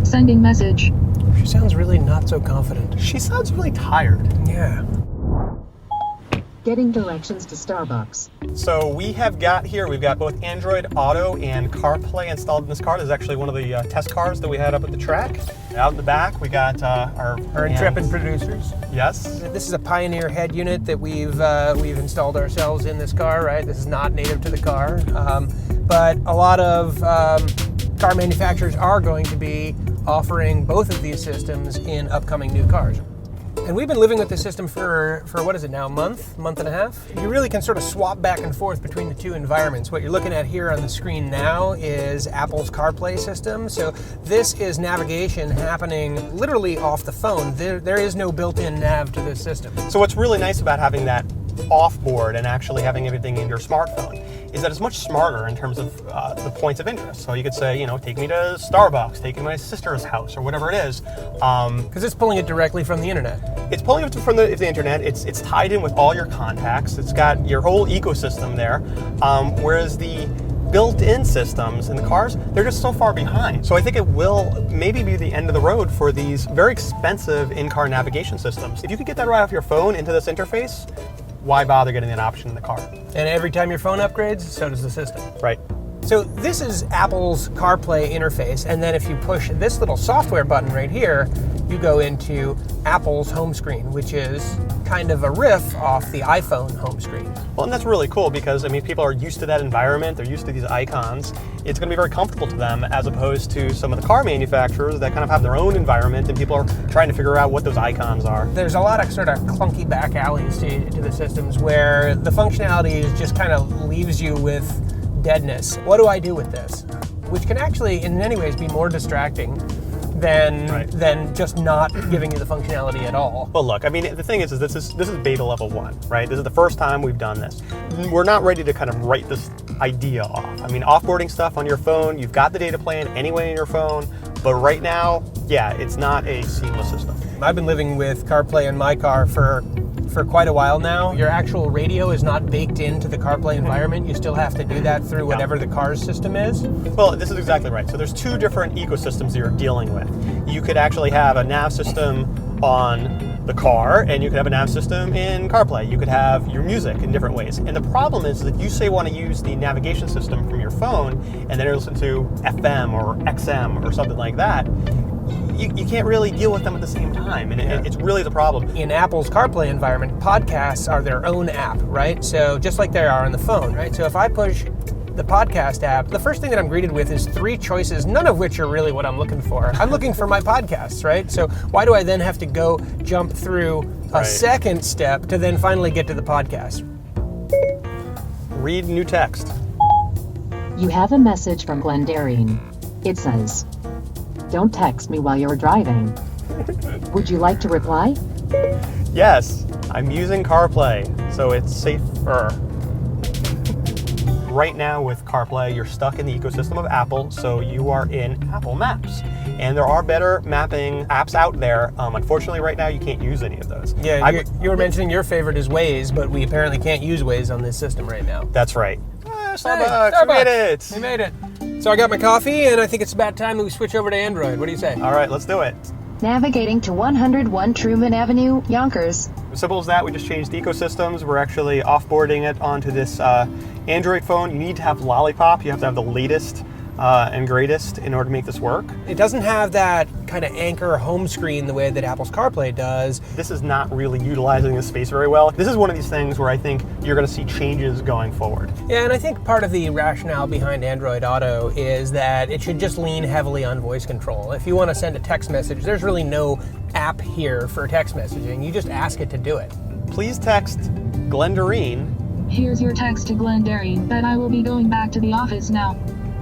Sending message. She sounds really not so confident. She sounds really tired. Yeah. Getting directions to Starbucks. So we've got both Android Auto and CarPlay installed in this car. This is actually one of the test cars that we had up at the track. Out in the back, we got our intrepid producers. Yes. This is a Pioneer head unit that we've installed ourselves in this car, right? This is not native to the car. But a lot of car manufacturers are going to be offering both of these systems in upcoming new cars. And we've been living with this system for what is it now, month and a half? You really can sort of swap back and forth between the two environments. What you're looking at here on the screen now is Apple's CarPlay system. So this is navigation happening literally off the phone. There is no built-in nav to this system. So what's really nice about having that off-board and actually having everything in your smartphone is that it's much smarter in terms of the points of interest. So you could say, take me to Starbucks, take me to my sister's house, or whatever it is. Because it's pulling it directly from the internet. It's pulling it from the internet. It's tied in with all your contacts. It's got your whole ecosystem there. Whereas the built-in systems in the cars, they're just so far behind. So I think it will maybe be the end of the road for these very expensive in-car navigation systems. If you could get that right off your phone into this interface, why bother getting an option in the car? And every time your phone upgrades, so does the system. Right. So this is Apple's CarPlay interface, and then if you push this little software button right here, you go into Apple's home screen, which is kind of a riff off the iPhone home screen. Well, and that's really cool because, people are used to that environment. They're used to these icons. It's going to be very comfortable to them as opposed to some of the car manufacturers that kind of have their own environment and people are trying to figure out what those icons are. There's a lot of sort of clunky back alleys to the systems where the functionality just kind of leaves you with deadness. What do I do with this? Which can actually, in many ways, be more distracting than just not giving you the functionality at all. Well, look, the thing is this is beta level 1, right? This is the first time we've done this. We're not ready to kind of write this idea off. Offboarding stuff on your phone, you've got the data plan anyway in your phone, but right now, yeah, it's not a seamless system. I've been living with CarPlay in my car for quite a while now. Your actual radio is not baked into the CarPlay environment. You still have to do that through whatever the car's system is. Well, this is exactly right. So there's two different ecosystems that you're dealing with. You could actually have a nav system on the car, and you could have a nav system in CarPlay. You could have your music in different ways. And the problem is that you say want to use the navigation system from your phone, and then you listen to FM or XM or something like that. You can't really deal with them at the same time, and it's really the problem. In Apple's CarPlay environment, podcasts are their own app, right? So just like they are on the phone, right? So if I push the podcast app, the first thing that I'm greeted with is 3 choices, none of which are really what I'm looking for. I'm looking for my podcasts, right? So why do I then have to go jump through a second step to then finally get to the podcast? Read new text. You have a message from Glendarine. It says, "Don't text me while you're driving." Would you like to reply? Yes, I'm using CarPlay, so it's safer. Right now with CarPlay, you're stuck in the ecosystem of Apple, so you are in Apple Maps. And there are better mapping apps out there. Unfortunately, right now, you can't use any of those. Yeah, you were mentioning your favorite is Waze, but we apparently can't use Waze on this system right now. That's right. Starbucks, we made it! We made it. So I got my coffee, and I think it's about time that we switch over to Android. What do you say? All right, let's do it. Navigating to 101 Truman Avenue, Yonkers. As simple as that, we just changed ecosystems. We're actually offboarding it onto this Android phone. You need to have Lollipop. You have to have the latest and greatest in order to make this work. It doesn't have that kind of anchor home screen the way that Apple's CarPlay does. This is not really utilizing the space very well. This is one of these things where I think you're going to see changes going forward. Yeah, and I think part of the rationale behind Android Auto is that it should just lean heavily on voice control. If you want to send a text message, there's really no app here for text messaging. You just ask it to do it. Please text Glendarine. Here's your text to Glendarine, but I will be going back to the office now.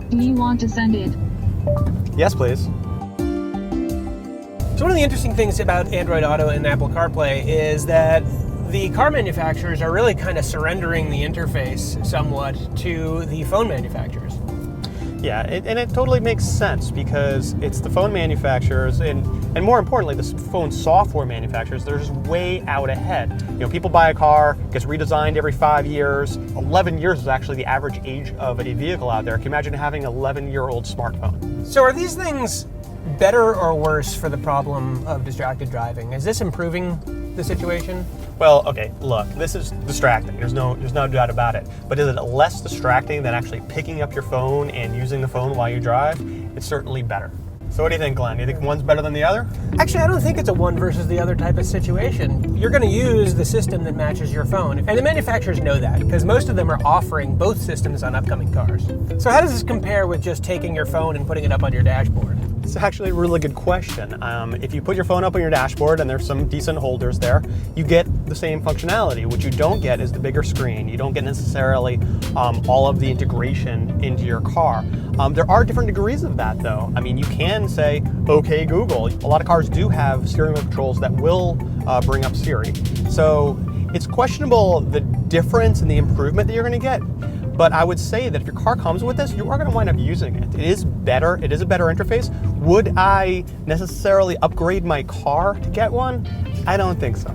Do you want to send it? Yes, please. So one of the interesting things about Android Auto and Apple CarPlay is that the car manufacturers are really kind of surrendering the interface somewhat to the phone manufacturers. Yeah, and it totally makes sense because it's the phone manufacturers and more importantly, the phone software manufacturers, they're just way out ahead. People buy a car, gets redesigned every 5 years. 11 years is actually the average age of a vehicle out there. Can you imagine having an 11-year-old smartphone? So are these things better or worse for the problem of distracted driving? Is this improving the situation? Well, okay, look, this is distracting. There's no doubt about it. But is it less distracting than actually picking up your phone and using the phone while you drive? It's certainly better. So what do you think, Glenn? Do you think one's better than the other? Actually, I don't think it's a one versus the other type of situation. You're going to use the system that matches your phone. And the manufacturers know that, because most of them are offering both systems on upcoming cars. So how does this compare with just taking your phone and putting it up on your dashboard? It's actually a really good question. If you put your phone up on your dashboard, and there's some decent holders there, you get the same functionality. What you don't get is the bigger screen. You don't get necessarily all of the integration into your car. There are different degrees of that, though. I mean, you can say, "Okay, Google." A lot of cars do have steering wheel controls that will bring up Siri. So it's questionable the difference and the improvement that you're going to get. But I would say that if your car comes with this, you are going to wind up using it. It is better. It is a better interface. Would I necessarily upgrade my car to get one? I don't think so.